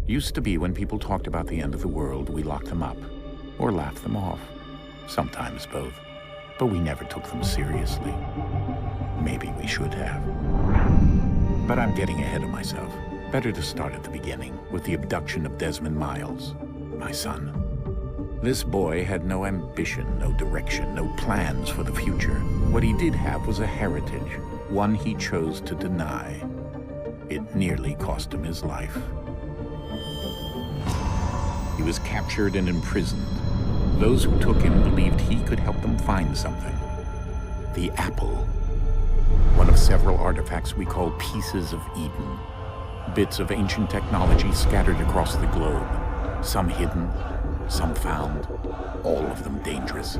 Used to be when people talked about the end of the world, we locked them up, or laughed them off. Sometimes both. But we never took them seriously. Maybe we should have. But I'm getting ahead of myself. Better to start at the beginning, with the abduction of Desmond Miles, my son. This boy had no ambition, no direction, no plans for the future. What he did have was a heritage, one he chose to deny. It nearly cost him his life. He was captured and imprisoned. Those who took him believed he could help them find something. The apple. One of several artifacts we call pieces of Eden. Bits of ancient technology scattered across the globe. Some hidden, some found, all of them dangerous.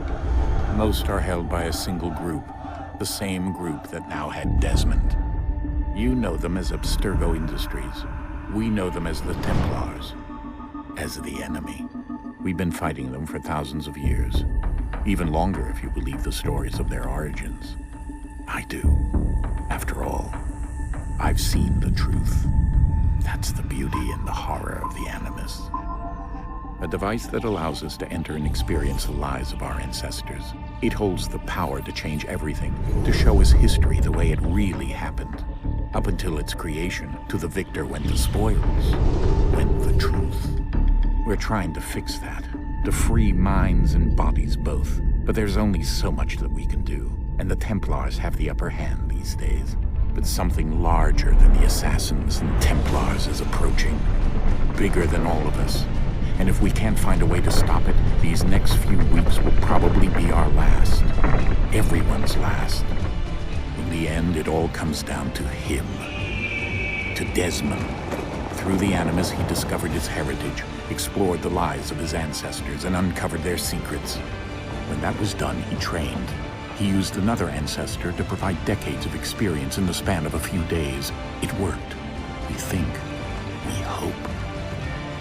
Most are held by a single group, the same group that now had Desmond. You know them as Abstergo Industries. We know them as the Templars, as the enemy. We've been fighting them for thousands of years, even longer if you believe the stories of their origins. I do. After all, I've seen the truth. That's the beauty and the horror of the Animus. A device that allows us to enter and experience the lives of our ancestors. It holds the power to change everything, to show us history the way it really happened. Up until its creation, to the victor went the spoils, went the truth. We're trying to fix that, to free minds and bodies both. But there's only so much that we can do, and the Templars have the upper hand these days. But something larger than the Assassins and Templars is approaching, bigger than all of us. And if we can't find a way to stop it, these next few weeks will probably be our last. Everyone's last. In the end, it all comes down to him. To Desmond. Through the Animus, he discovered his heritage, explored the lives of his ancestors, and uncovered their secrets. When that was done, he trained. He used another ancestor to provide decades of experience in the span of a few days. It worked. We think. We hope.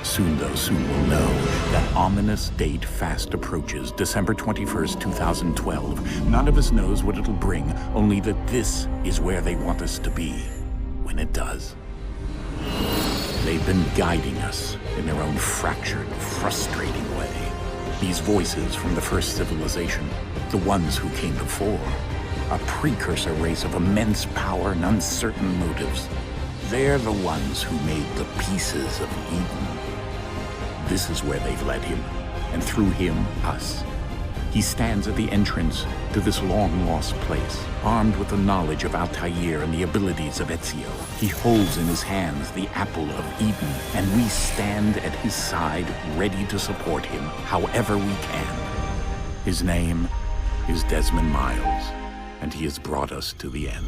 Soon we'll know. That ominous date fast approaches, December 21st, 2012. None of us knows what it'll bring, only that this is where they want us to be when it does. They've been guiding us in their own fractured, frustrating way. These voices from the first civilization, the ones who came before, a precursor race of immense power and uncertain motives. They're the ones who made the pieces of Eden. This is where they've led him, and through him, us. He stands at the entrance to this long-lost place, armed with the knowledge of Altair and the abilities of Ezio. He holds in his hands the apple of Eden, and we stand at his side, ready to support him however we can. His name is Desmond Miles, and he has brought us to the end.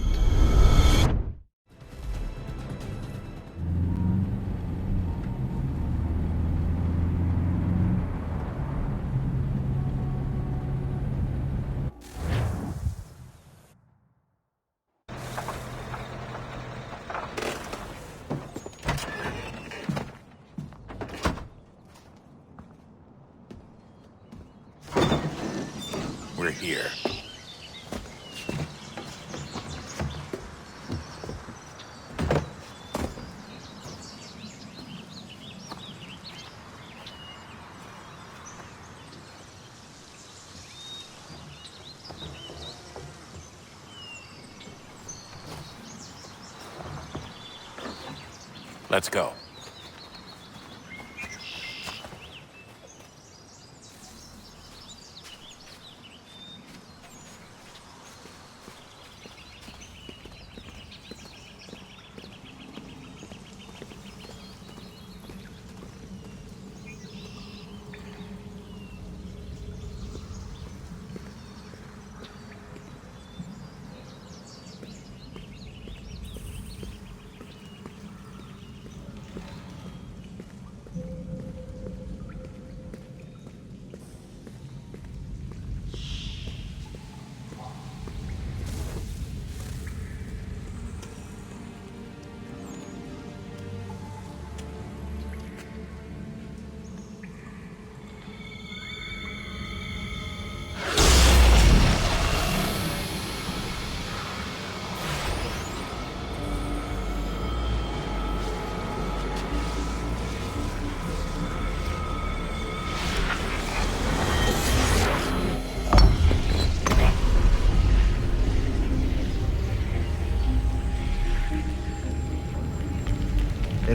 We're here. Let's go.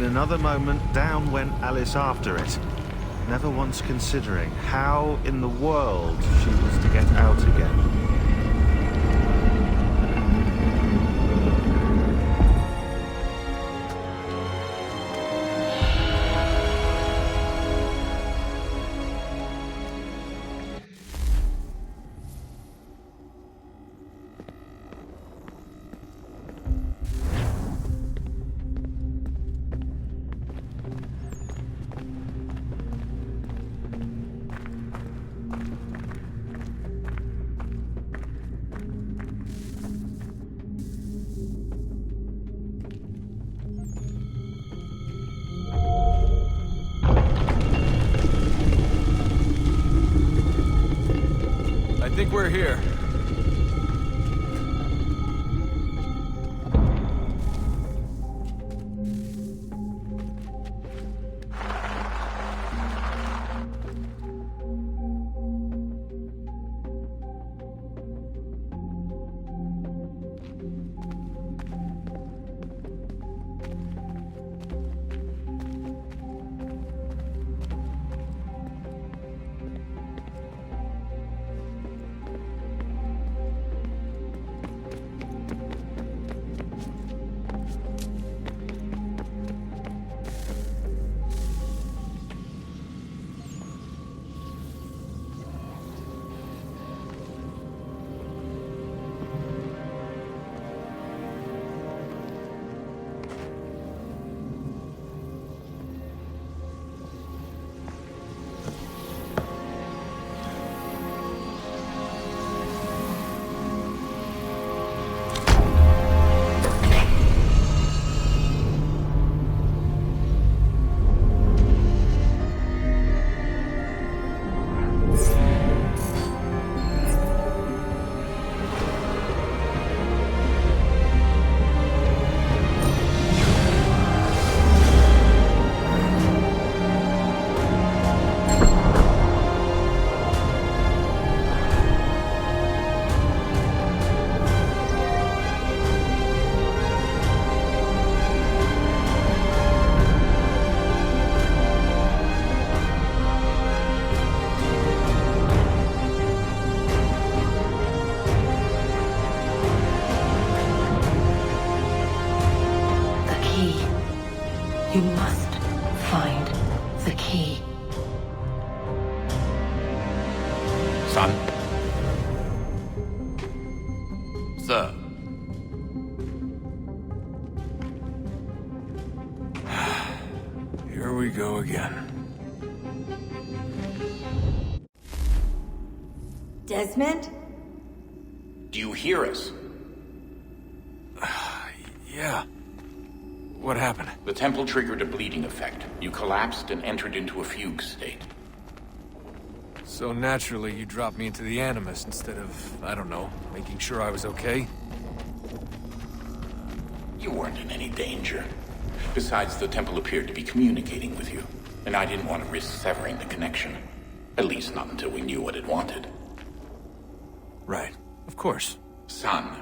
In another moment, down went Alice after it, never once considering how in the world she was to get out again. I think we're here. You must find the key. Son? Sir. Here we go again. Desmond? Do you hear us? Yeah. What happened? The temple triggered a bleeding effect. You collapsed and entered into a fugue state. So naturally, you dropped me into the Animus instead of, I don't know, making sure I was okay? You weren't in any danger. Besides, the temple appeared to be communicating with you, and I didn't want to risk severing the connection. At least not until we knew what it wanted. Right. Of course. Son,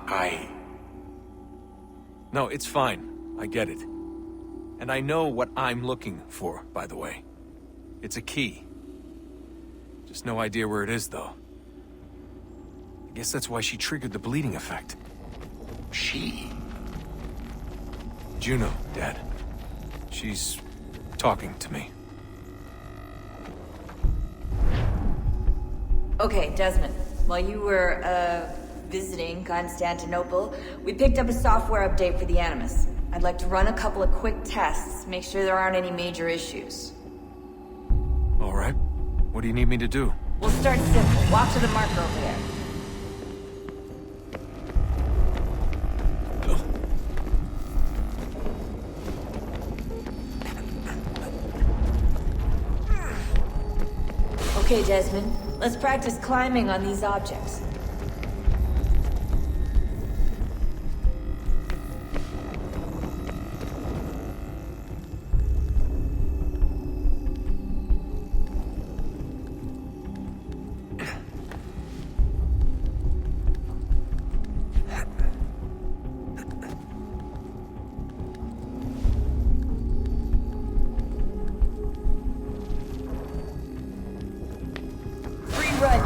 No, it's fine. I get it. And I know what I'm looking for, by the way. It's a key. Just no idea where it is, though. I guess that's why she triggered the bleeding effect. She? Juno, Dad. She's talking to me. Okay, Desmond. While you were, visiting Constantinople, we picked up a software update for the Animus. I'd like to run a couple of quick tests, make sure there aren't any major issues. All right. What do you need me to do? We'll start simple. Walk to the marker over there. Okay, Desmond. Let's practice climbing on these objects.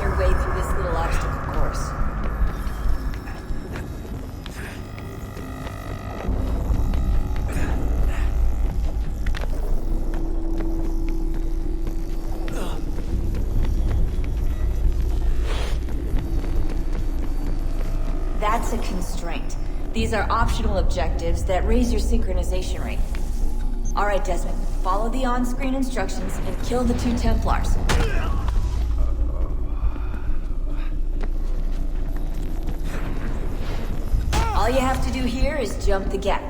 your way through this little obstacle course. That's a constraint. These are optional objectives that raise your synchronization rate. Alright, Desmond, follow the on-screen instructions and kill the 2 Templars. All you have to do here is jump the gap.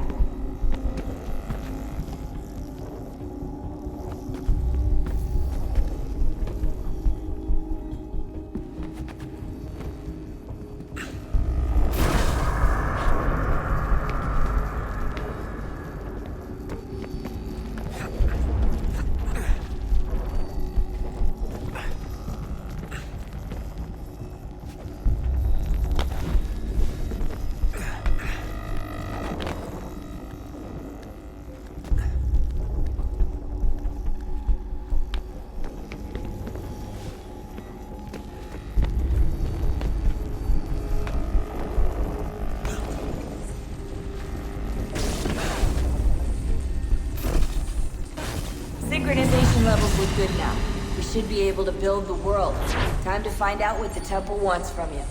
Synchronization levels look good now. We should be able to build the world. Time to find out what the temple wants from you.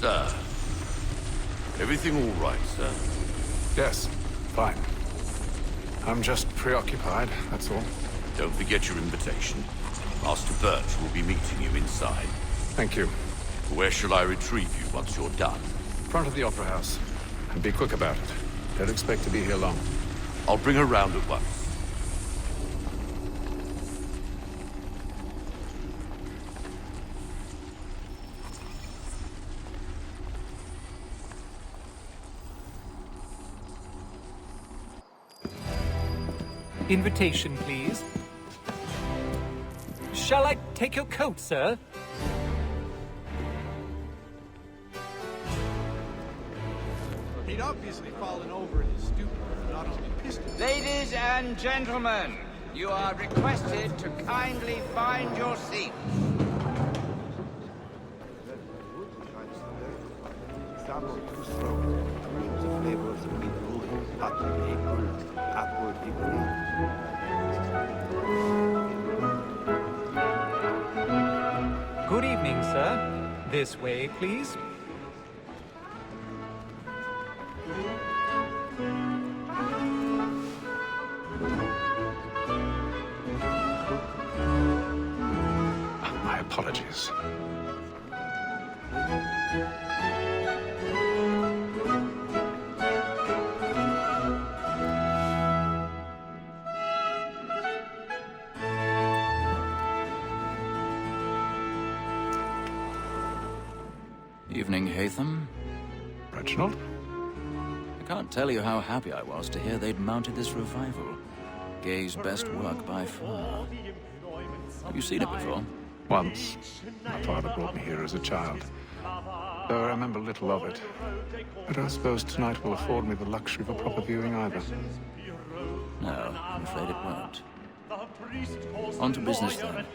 Sir. Everything all right, sir? Yes, fine. I'm just preoccupied, that's all. Don't forget your invitation. Master Birch will be meeting you inside. Thank you. Where shall I retrieve you once you're done? Front of the Opera House. And be quick about it. Don't expect to be here long. I'll bring her round at once. Invitation, please. Shall I take your coat, sir? He'd obviously fallen over in his stupor, not only pissed him. Ladies and gentlemen, you are requested to kindly find your seats. Good evening, sir. This way, please. My apologies. Evening, Hatham. Reginald? I can't tell you how happy I was to hear they'd mounted this revival. Gay's best work by far. Have you seen it before? Once. My father brought me here as a child. Though I remember little of it. I don't suppose tonight will afford me the luxury of a proper viewing either. No, I'm afraid it won't. On to business, then.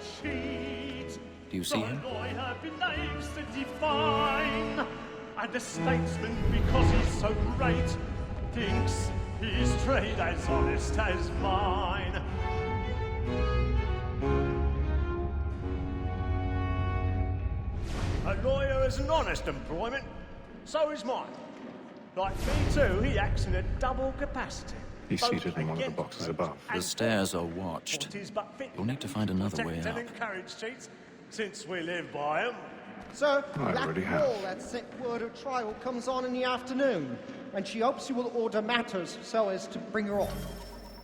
Do you see him? And a statesman, because he's so great, thinks his trade as honest as mine. A lawyer is an honest employment, so is mine. Like me too, he acts in a double capacity. He's seated in one of the boxes above. The stairs are watched. You'll need to find another way up. Since we live by 'em. Sir, I already have. Wall that set word of trial comes on in the afternoon, and she hopes you will order matters so as to bring her off.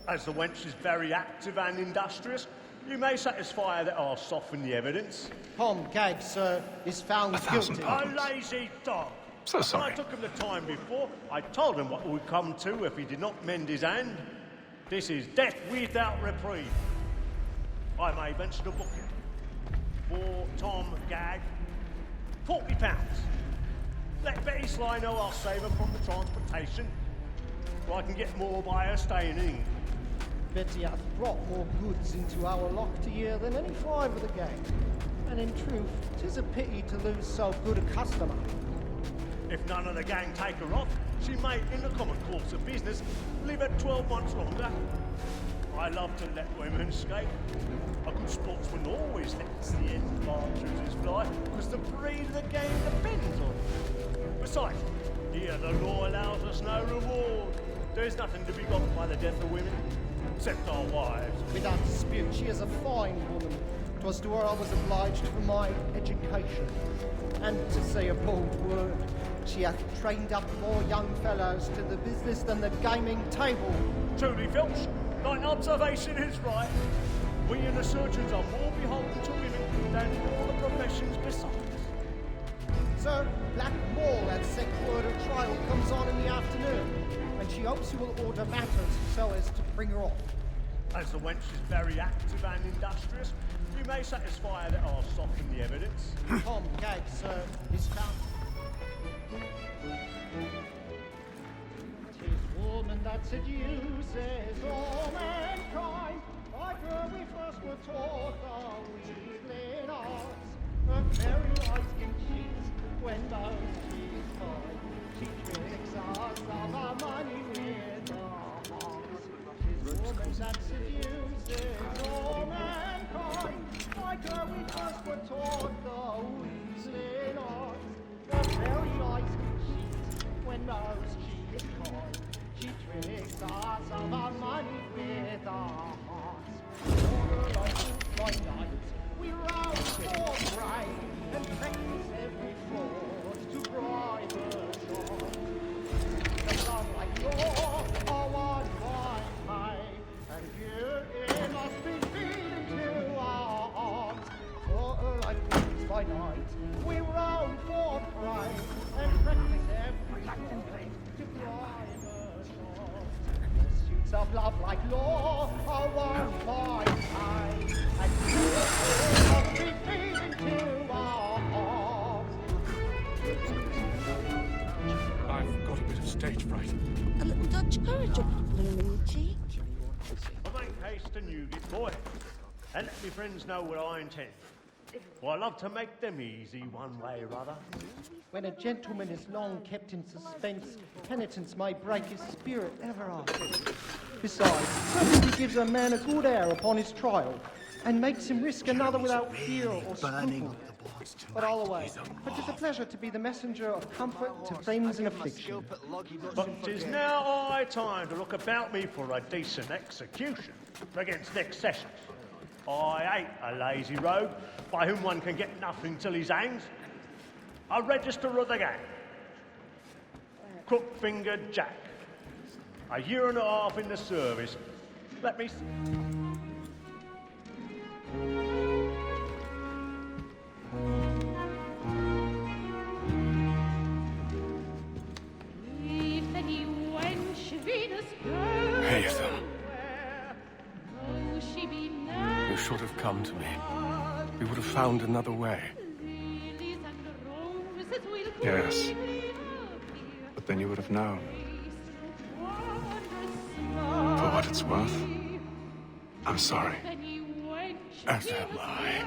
As the wench is very active and industrious, You may satisfy that I'll soften the evidence. Tom Gag, sir, is found 1,000 guilty. pounds. A lazy dog. So sorry. When I took him the time before, I told him what would come to if he did not mend his hand. This is death without reprieve. I may venture to book him. For Tom Gag, £40. Let Betty Sly know I'll save her from the transportation, or I can get more by her staying in England. Betty hath brought more goods into our locked year than any five of the gang. And in truth, 'tis a pity to lose so good a customer. If none of the gang take her off, she may, in the common course of business, live at 12 months longer. I love to let women skate. A good sportsman always lets the end partridges fly, because the breed of the game depends on it. Besides, here the law allows us no reward. There's nothing to be got by the death of women, except our wives. Without dispute, she is a fine woman. 'Twas to her I was obliged for my education. And to say a bold word, she hath trained up more young fellows to the business than the gaming table. Truly, Filch, thine observation is right. We in the surgeons are more beholden to women than all the professions besides. Sir, Blackmore hath sent word a trial comes on in the afternoon, and she hopes you will order matters so as to bring her off. As the wench is very active and industrious, you may satisfy that I'll soften the evidence. Tom Gag, sir, is found. 'Tis woman that seduces all mankind. Like her we first were taught the weakling arts. Her very eyes can cheat when those she's fine. She tricks us of our money with her hearts. 'Tis woman that seduces all mankind. Like her we first were taught the weakling arts. Her very eyes can cheat when those she's fine. She tricks us of our money with her hearts. By night, we rouse for prey and practice every fraud to bribe her joy. The love like law are one fine pay, and here it must be feeding to our hearts. For like weeds by night, we roam for prey and practice every fraud to bribe her joy. Pursuits of love like law are one fine pay, and here it must be feeding to our hearts. I've got a bit of stage fright. A little Dutch courage, Luigi. I make haste and you get boy, and let me friends know what I intend. For I love to make them easy one way or other. When a gentleman is long kept in suspense, penitence may break his spirit ever after. Besides, certainly gives a man a good air upon his trial, and makes him risk another without fear or scruple. But all away, but 'tis a pleasure to be the messenger of comfort to friends in affliction. But 'tis now high time to look about me for a decent execution against next sessions. I hate a lazy rogue by whom one can get nothing till he's hanged. A register of the gang. Crook-fingered Jack. A year and a half in the service. Let me... Haytham. You should have come to me. We would have found another way. Yes. But then you would have known. For what it's worth, I'm sorry. As am I.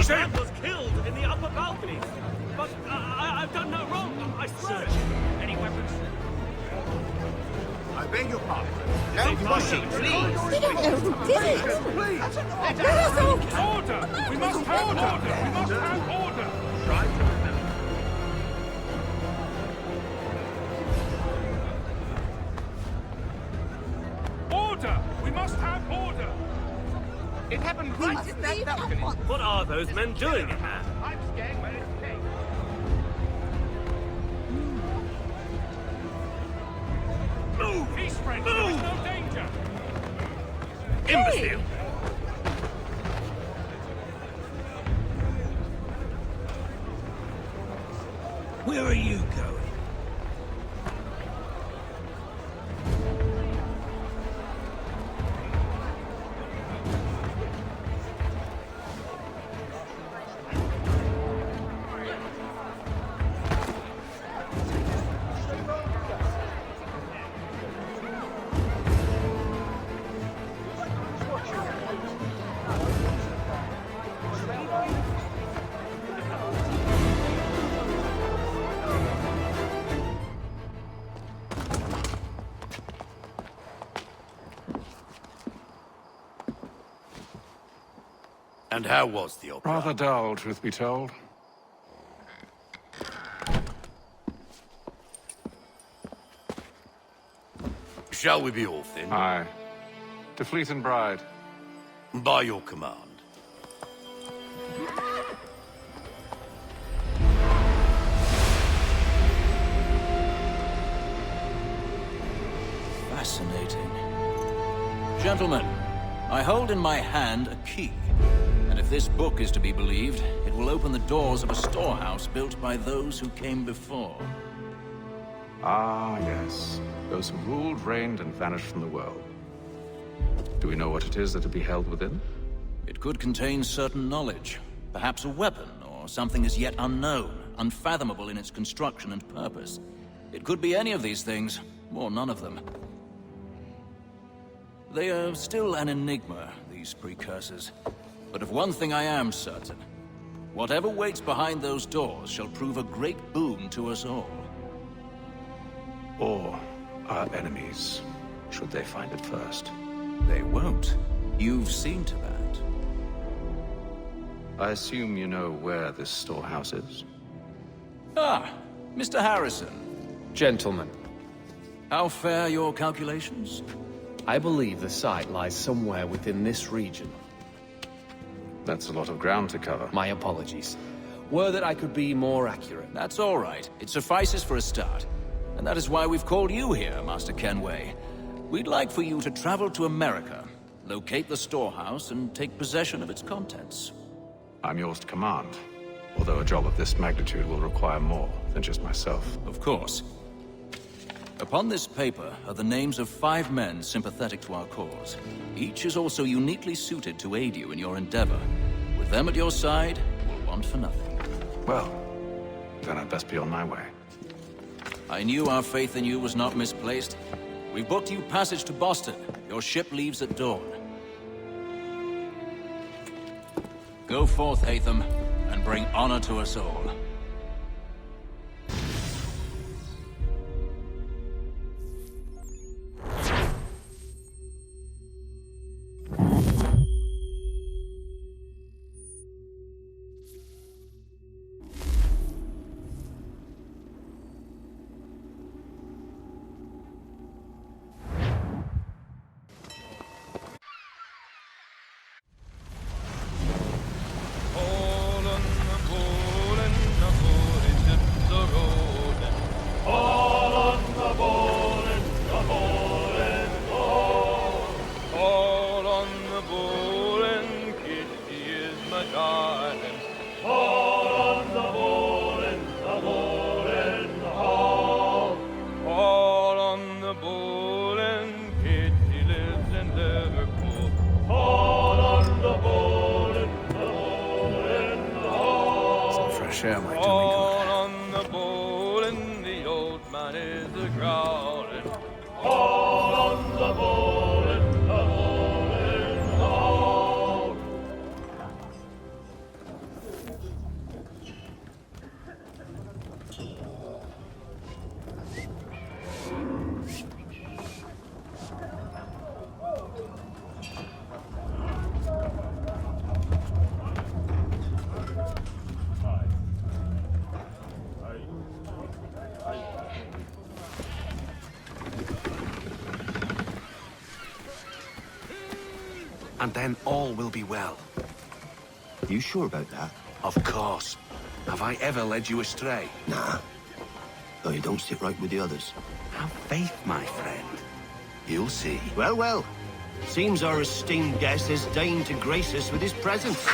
The man was killed in the upper balcony. But I've done no wrong. I swear. Any weapons? I beg your pardon. No pushing, please. We don't know who did it. Let us out. Order! We must have order! We must have order! Try to remember. Order! We must have order! It happened right in that balcony. What are those men doing in there? I'm scared where it's taken. Move! Peace, friends! There is no danger! Imbecile! Where are you going? And how was the opera? Rather dull, truth be told. Shall we be off then? Aye. To Fleet and Bride. By your command. Fascinating. Gentlemen, I hold in my hand a key. And if this book is to be believed, it will open the doors of a storehouse built by those who came before. Ah, yes. Those who ruled, reigned, and vanished from the world. Do we know what it is that to be held within? It could contain certain knowledge. Perhaps a weapon, or something as yet unknown, unfathomable in its construction and purpose. It could be any of these things, or none of them. They are still an enigma, these precursors. But of one thing I am certain. Whatever waits behind those doors shall prove a great boon to us all. Or our enemies, should they find it first. They won't. You've seen to that. I assume you know where this storehouse is? Ah, Mr. Harrison. Gentlemen, How fare your calculations? I believe the site lies somewhere within this region. That's a lot of ground to cover. My apologies. Were that I could be more accurate. That's all right. It suffices for a start. And that is why we've called you here, Master Kenway. We'd like for you to travel to America, locate the storehouse, and take possession of its contents. I'm yours to command. Although a job of this magnitude will require more than just myself. Of course. Upon this paper are the names of 5 men sympathetic to our cause. Each is also uniquely suited to aid you in your endeavor. With them at your side, we'll want for nothing. Well, then I'd best be on my way. I knew our faith in you was not misplaced. We've booked you passage to Boston. Your ship leaves at dawn. Go forth, Hatham, and bring honor to us all. Share my doing good. On the bowl and the old man is a growling. All on the bowl and the bowl and the hall. and then all will be well. You sure about that? Of course. Have I ever led you astray? Nah. Though you don't sit right with the others. Have faith, my friend. You'll see. Well, well. Seems our esteemed guest has deigned to grace us with his presence.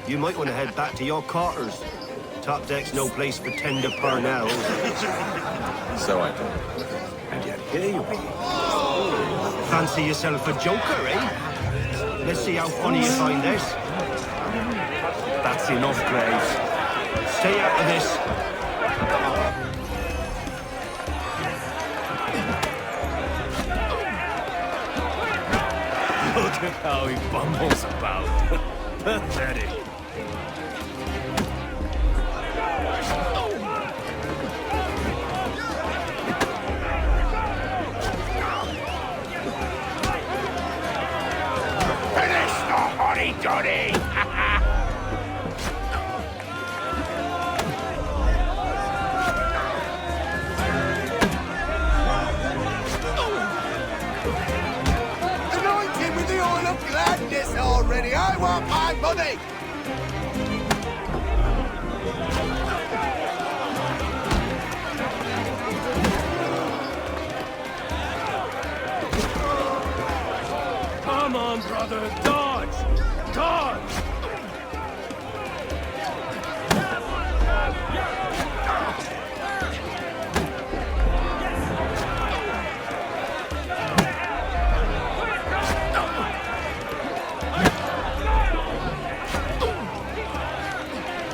You might want to head back to your quarters. Top deck's no place for tender parnells. So I do. And yet here you are. Fancy yourself a joker, eh? Let's see how funny you find this. That's enough, Graves. Stay out of this. Look at how he bumbles about. Pathetic. Finish the hotty-toddy! Anointed with the oil of gladness already! I want my money! Come on, brother, dodge! Dodge!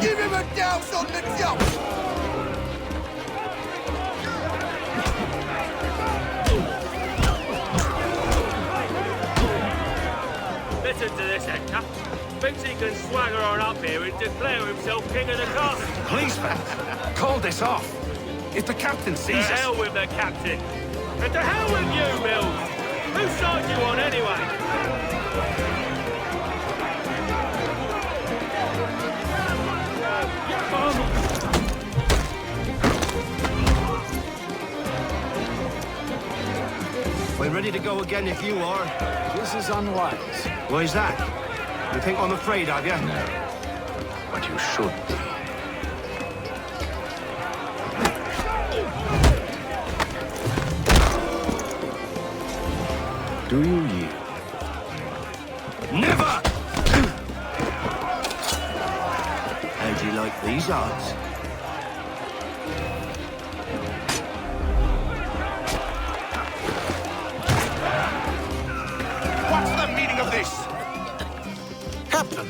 Give him a douse on the jump! Listen to this, Hector. Thinks he can swagger on up here and declare himself king of the castle. Please, fellas, call this off. If the captain To sees us... hell with the captain. And to hell with you, Mills. Whose side you on, anyway? We're ready to go again if you are. This is unwise. Why's that? You think I'm afraid of you? No. But you should be. Do you yield? Never! How do you like these odds? What's the meaning of this? Captain!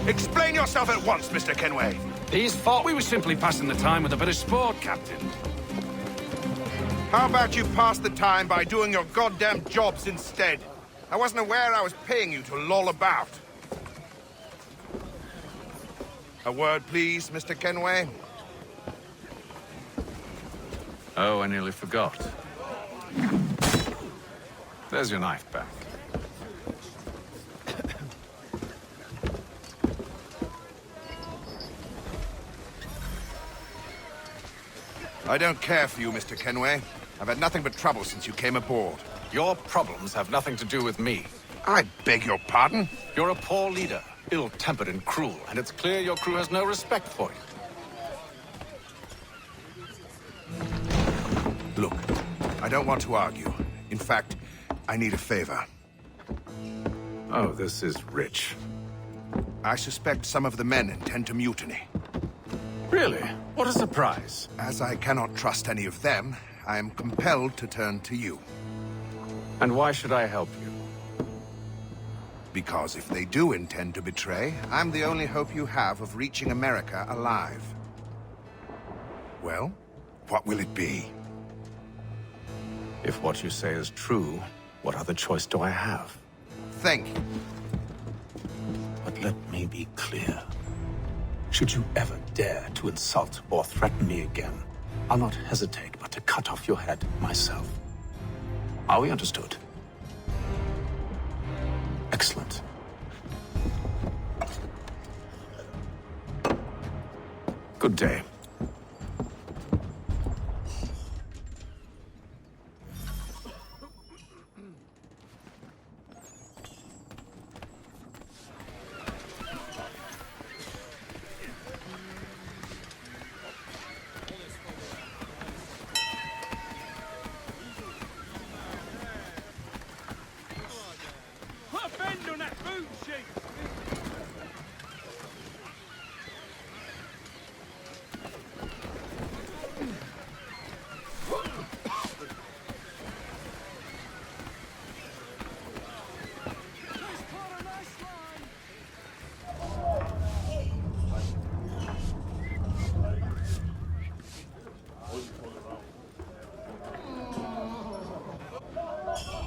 Explain yourself at once, Mr. Kenway. These thought we were simply passing the time with a bit of sport, Captain. How about you pass the time by doing your goddamn jobs instead? I wasn't aware I was paying you to loll about. A word, please, Mr. Kenway. Oh, I nearly forgot. There's your knife back. I don't care for you, Mr. Kenway. I've had nothing but trouble since you came aboard. Your problems have nothing to do with me. I beg your pardon? You're a poor leader, ill-tempered and cruel, and it's clear your crew has no respect for you. Look, I don't want to argue. In fact, I need a favor. Oh, this is rich. I suspect some of the men intend to mutiny. Really? What a surprise. As I cannot trust any of them, I am compelled to turn to you. And why should I help you? Because if they do intend to betray, I'm the only hope you have of reaching America alive. Well, what will it be? If what you say is true, what other choice do I have? Thank you. But let me be clear. Should you ever dare to insult or threaten me again, I'll not hesitate but to cut off your head myself. Are we understood? Excellent. Good day.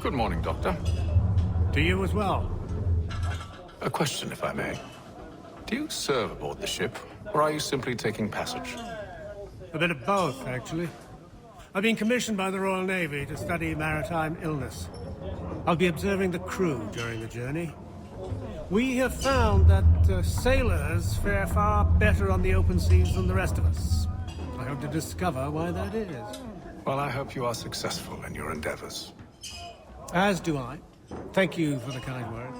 Good morning, Doctor. To you as well. A question, if I may. Do you serve aboard the ship, or are you simply taking passage? A bit of both, actually. I've been commissioned by the Royal Navy to study maritime illness. I'll be observing the crew during the journey. We have found that sailors fare far better on the open seas than the rest of us. I hope to discover why that is. Well, I hope you are successful in your endeavors. As do I. Thank you for the kind words.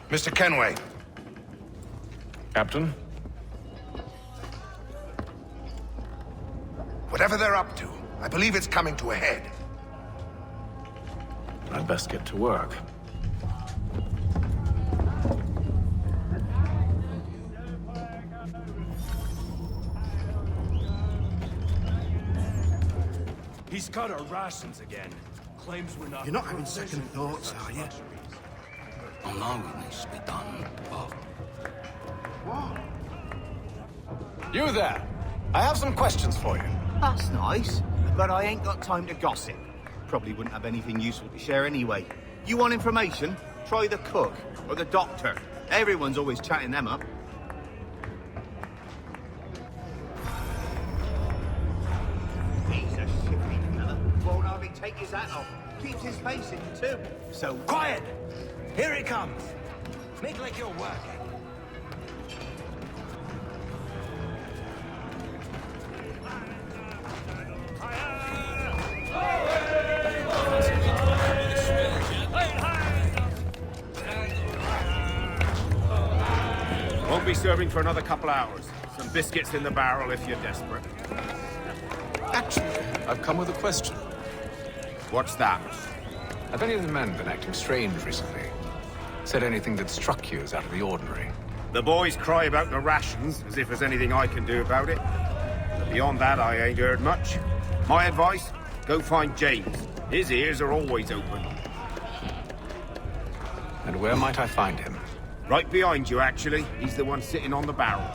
Mr. Kenway. Captain? Whatever they're up to, I believe it's coming to a head. I'd best get to work. He's cut our rations again. Claims we're not... You're not having second thoughts, are you? Oh, no, it needs to be done. What? You there! I have some questions for you. That's nice, but I ain't got time to gossip. Probably wouldn't have anything useful to share anyway. You want information? Try the cook or the doctor. Everyone's always chatting them up. He's a shifty fella. Won't hardly take his hat off. Keeps his face in too. So Quiet! Here it comes. Make like you're working. Won't be serving for another couple hours. Some biscuits in the barrel if you're desperate. Actually, I've come with a question. What's that? Have any of the men been acting strange recently? Said anything that struck you as out of the ordinary? The boys cry about the rations, as if there's anything I can do about it. But beyond that, I ain't heard much. My advice, go find James. His ears are always open. And where might I find him? Right behind you, actually. He's the one sitting on the barrel.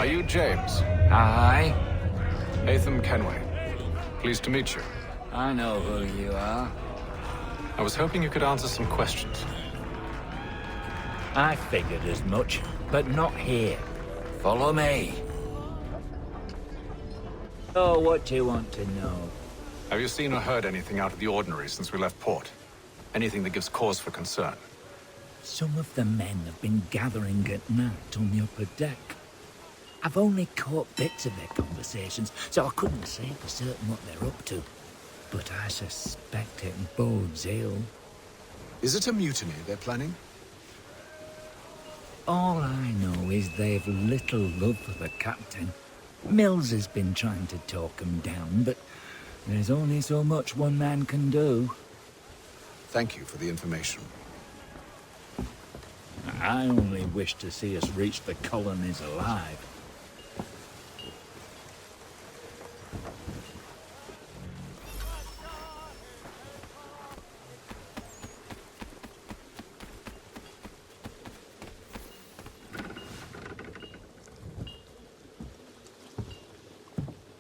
Are you James? Aye. Atham Kenway. Pleased to meet you. I know who you are. I was hoping you could answer some questions. I figured as much, but not here. Follow me. Oh, what do you want to know? Have you seen or heard anything out of the ordinary since we left port? Anything that gives cause for concern? Some of the men have been gathering at night on the upper deck. I've only caught bits of their conversations, so I couldn't say for certain what they're up to. But I suspect it bodes ill. Is it a mutiny they're planning? All I know is they've little love for the captain. Mills has been trying to talk him down, but there's only so much one man can do. Thank you for the information. I only wish to see us reach the colonies alive.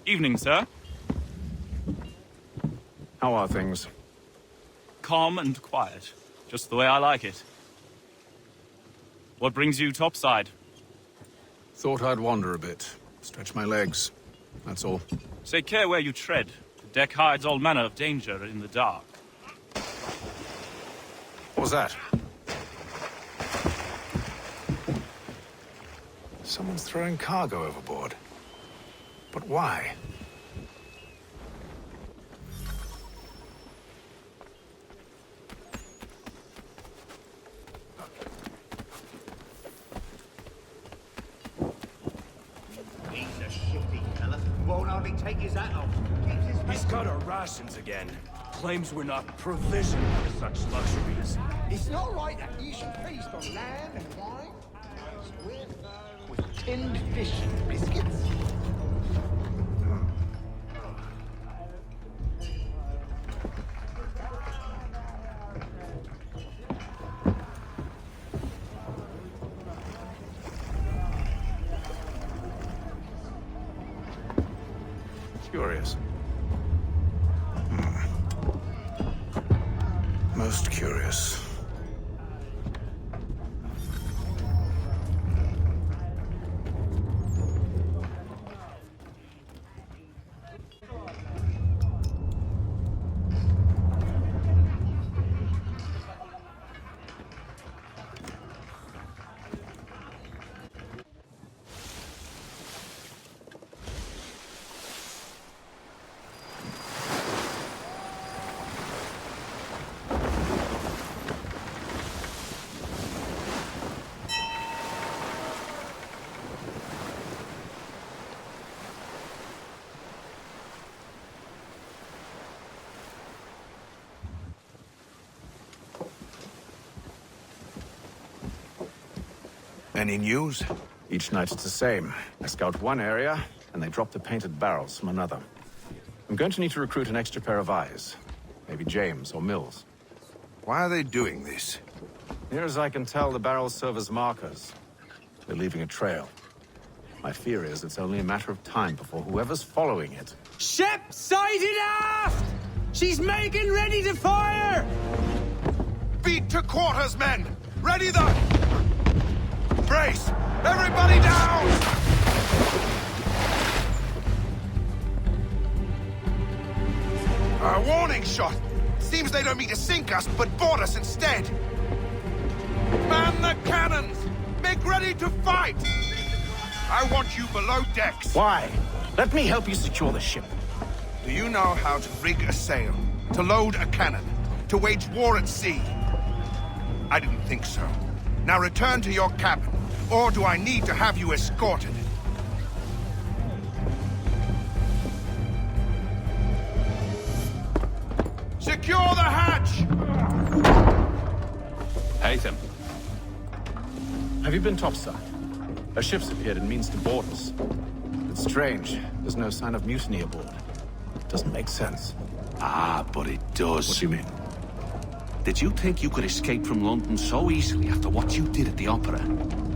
Evening, sir. How are things? Calm and quiet. Just the way I like it. What brings you topside? Thought I'd wander a bit. Stretch my legs. That's all. Take care where you tread. The deck hides all manner of danger in the dark. What was that? Someone's throwing cargo overboard. But why? He's a shifty fella. Won't hardly take his hat off. He's got our rations again. Claims we're not provisioned for such luxuries. It's not right that you should feast on land and wine with tinned fish and biscuits. Curious. Most curious. Any news? Each night it's the same. I scout one area, and they drop the painted barrels from another. I'm going to need to recruit an extra pair of eyes. Maybe James or Mills. Why are they doing this? Near as I can tell, the barrels serve as markers. They're leaving a trail. My fear is it's only a matter of time before whoever's following it... Ship sighted aft! She's making ready to fire! Beat to quarters, men! Ready the... Brace! Everybody down! A warning shot! Seems they don't mean to sink us, but board us instead! Man the cannons! Make ready to fight! I want you below decks! Why? Let me help you secure the ship. Do you know how to rig a sail? To load a cannon? To wage war at sea? I didn't think so. Now return to your cabin, or do I need to have you escorted? Secure the hatch! Haytham. Have you been topside? A ship's appeared and means to board us. It's strange. There's no sign of mutiny aboard. Doesn't make sense. Ah, but it does. What do you mean? Did you think you could escape from London so easily after what you did at the opera?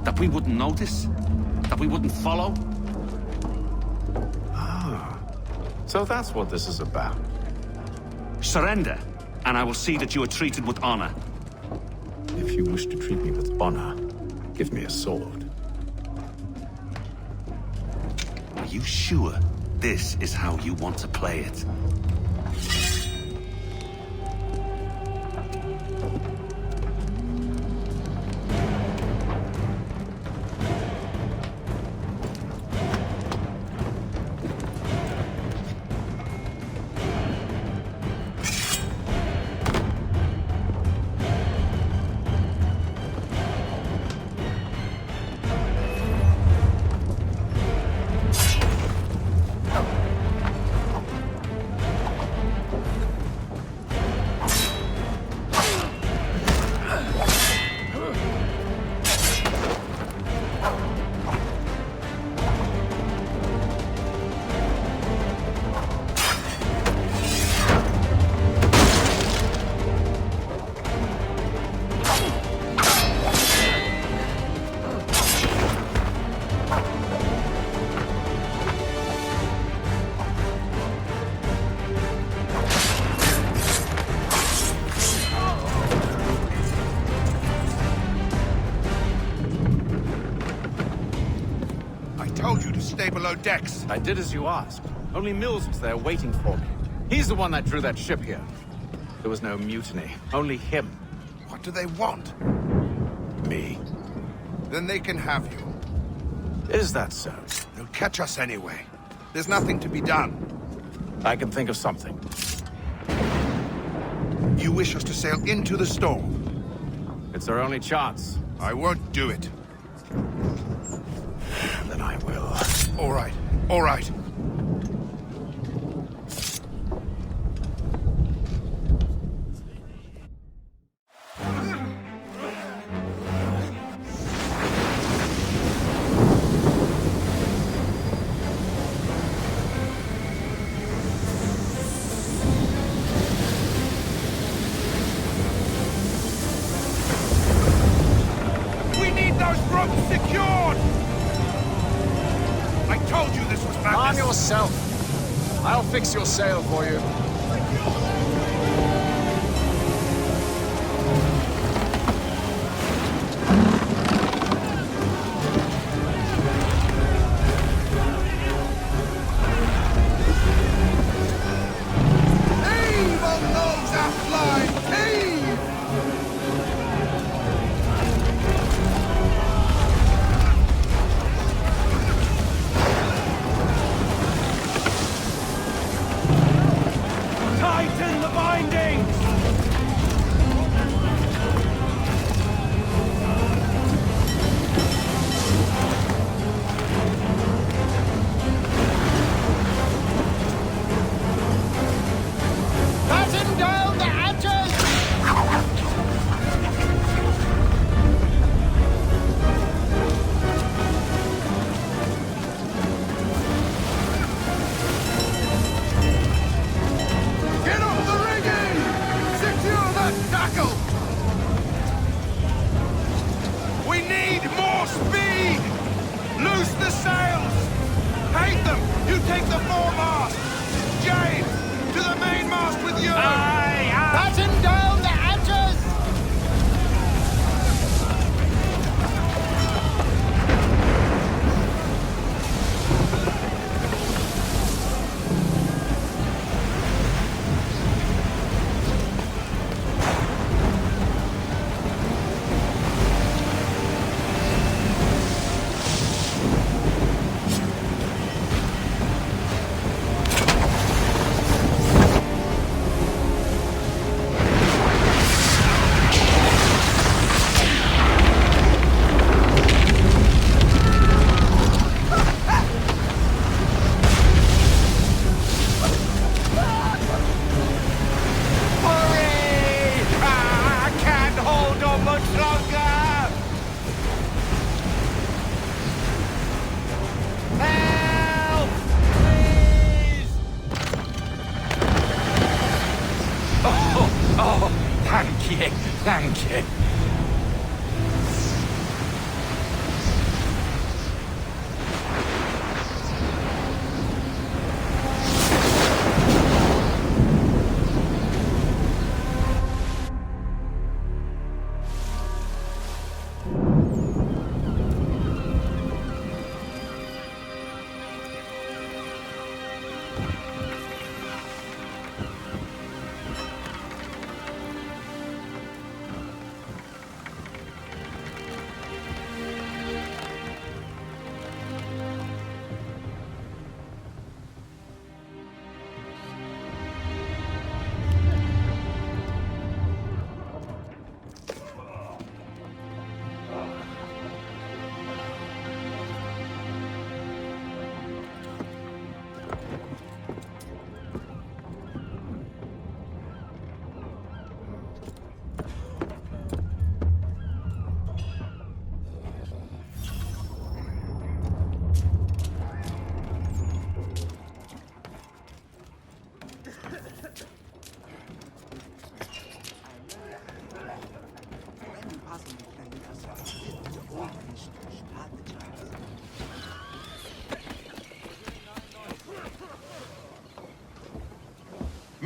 That we wouldn't notice? That we wouldn't follow? Ah. So that's what this is about. Surrender, and I will see that you are treated with honor. If you wish to treat me with honor, Give me a sword. Are you sure this is how you want to play it? Stay below decks. I did as you asked. Only Mills was there waiting for me. He's the one that drew that ship here. There was no mutiny. Only him. What do they want? Me. Then they can have you. Is that so? They'll catch us anyway. There's nothing to be done. I can think of something. You wish us to sail into the storm? It's our only chance. I won't do it. Then I will. All right. All right. We need those ropes secured! I told you this was madness! Arm yourself. I'll fix your sail for you. Heave on those aft lines! Heave! Tighten the bindings! Batten down the hatches! Get off the rigging! Secure that tackle! We need more speed! Loose the sails! Hate them! You take the foremast! James, to the mainmast with you! Batten down the hatches!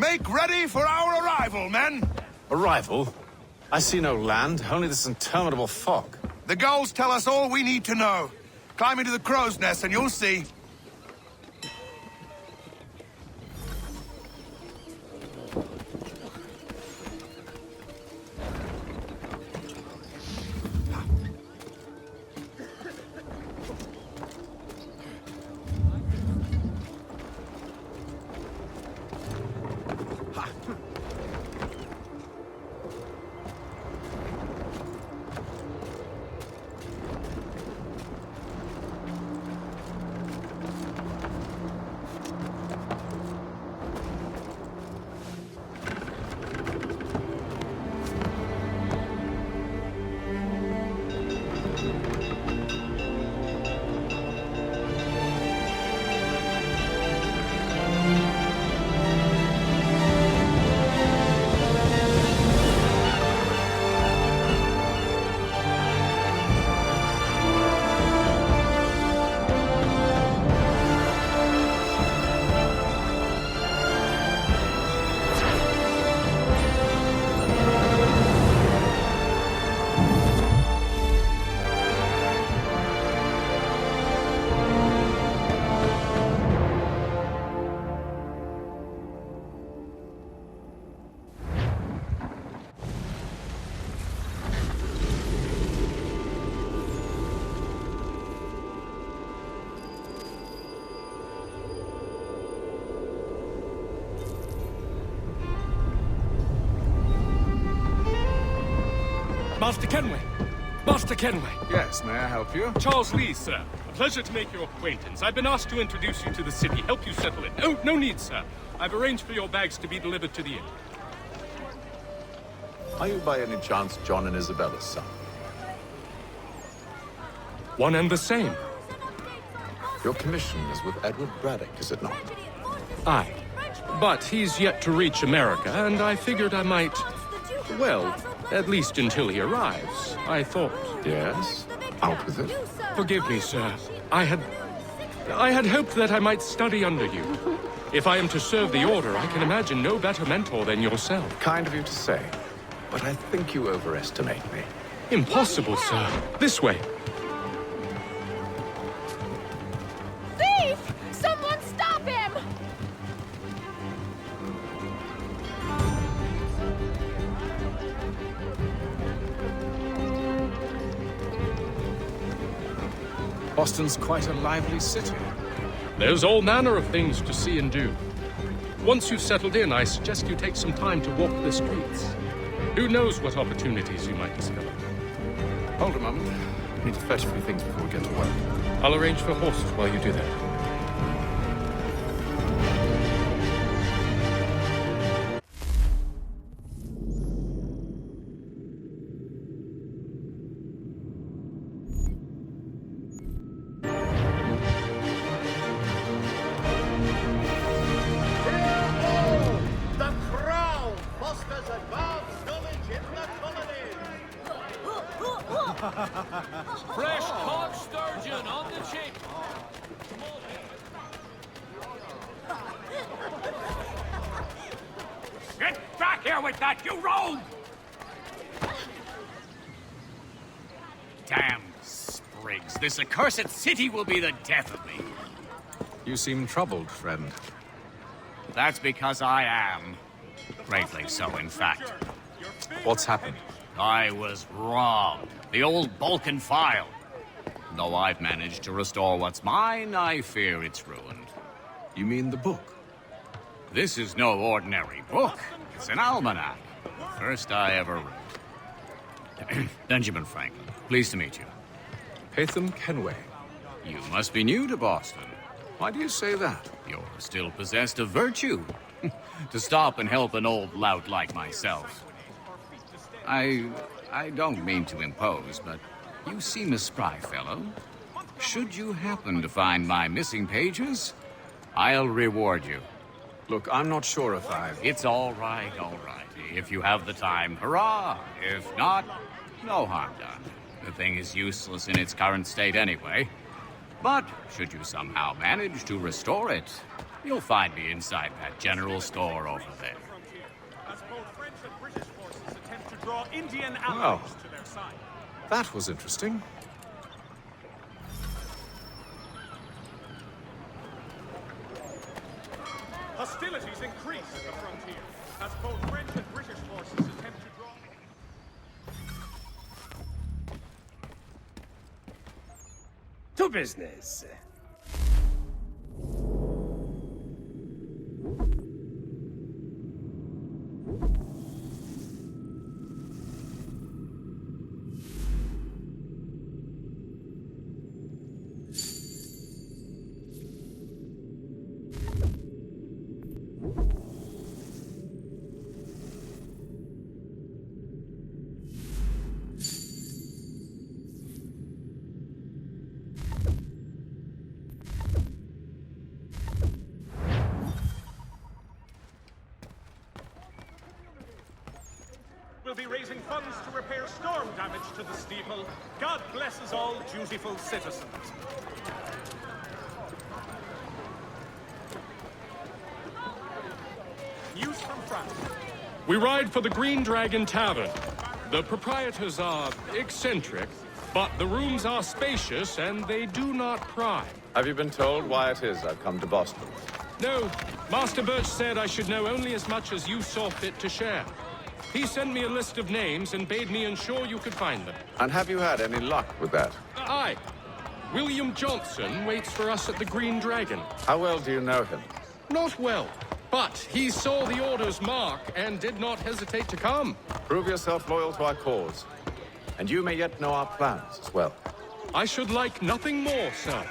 Make ready for our arrival, men! Arrival? I see no land, only this interminable fog. The gulls tell us all we need to know. Climb into the crow's nest and you'll see. Master Kenway! Master Kenway! Yes, may I help you? Charles Lee, sir. A pleasure to make your acquaintance. I've been asked to introduce you to the city, help you settle in. Oh, no need, sir. I've arranged for your bags to be delivered to the inn. Are you by any chance John and Isabella's son? One and the same. Your commission is with Edward Braddock, is it not? Aye. But he's yet to reach America, and I figured I might... Well, at least until he arrives. I thought... Yes? Out with it. Forgive me, sir. I had hoped that I might study under you. If I am to serve the Order, I can imagine no better mentor than yourself. Kind of you to say, but I think you overestimate me. Impossible, sir. This way. Thief! Someone stop him! Boston's quite a lively city. There's all manner of things to see and do. Once you've settled in, I suggest you take some time to walk the streets. Who knows what opportunities you might discover. Hold a moment. I need to fetch a few things before we get to work. I'll arrange for horses while you do that. Fresh caught sturgeon on the cheap. Get back here with that, you rogue! Damn sprigs. This accursed city will be the death of me. You seem troubled, friend. That's because I am. Greatly so, in fact. What's happened? I was robbed. The old Balkan file. Though I've managed to restore what's mine, I fear it's ruined. You mean the book? This is no ordinary book. It's an almanac. The first I ever wrote. Benjamin Franklin, pleased to meet you. Haytham Kenway. You must be new to Boston. Why do you say that? You're still possessed of virtue. To stop and help an old lout like myself. I don't mean to impose, but you seem a spry fellow. Should you happen to find my missing pages, I'll reward you. Look, I'm not sure if I've... It's all right, all right. If you have the time, hurrah! If not, no harm done. The thing is useless in its current state anyway. But should you somehow manage to restore it, You'll find me inside that general store over there. As both French and British forces attempt to draw Indian Wow. allies to their side. That was interesting. Hostilities increase at the frontier as both French and British forces attempt to draw. To business. We'll be raising funds to repair storm damage to the steeple. God bless us all dutiful citizens. News from France. We ride for the Green Dragon Tavern. The proprietors are eccentric, but the rooms are spacious and they do not pry. Have you been told why it is I've come to Boston? No, Master Birch said I should know only as much as you saw fit to share. He sent me a list of names and bade me ensure you could find them. And have you had any luck with that? Aye. William Johnson waits for us at the Green Dragon. How well do you know him? Not well, but he saw the order's mark and did not hesitate to come. Prove yourself loyal to our cause. And you may yet know our plans as well. I should like nothing more, sir.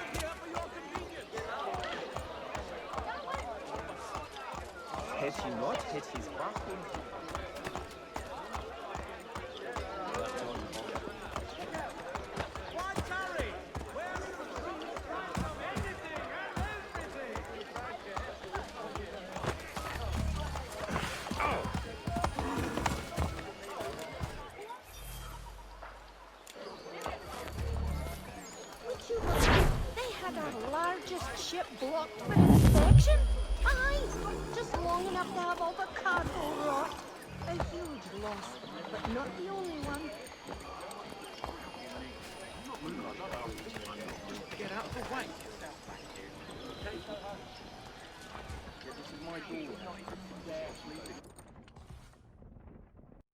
Has she not hit his bathroom? They had our largest ship blocked for inspection? Aye, just long enough to have all the cargo rot. A huge loss, but not the only one. Get out of the way. This is my door.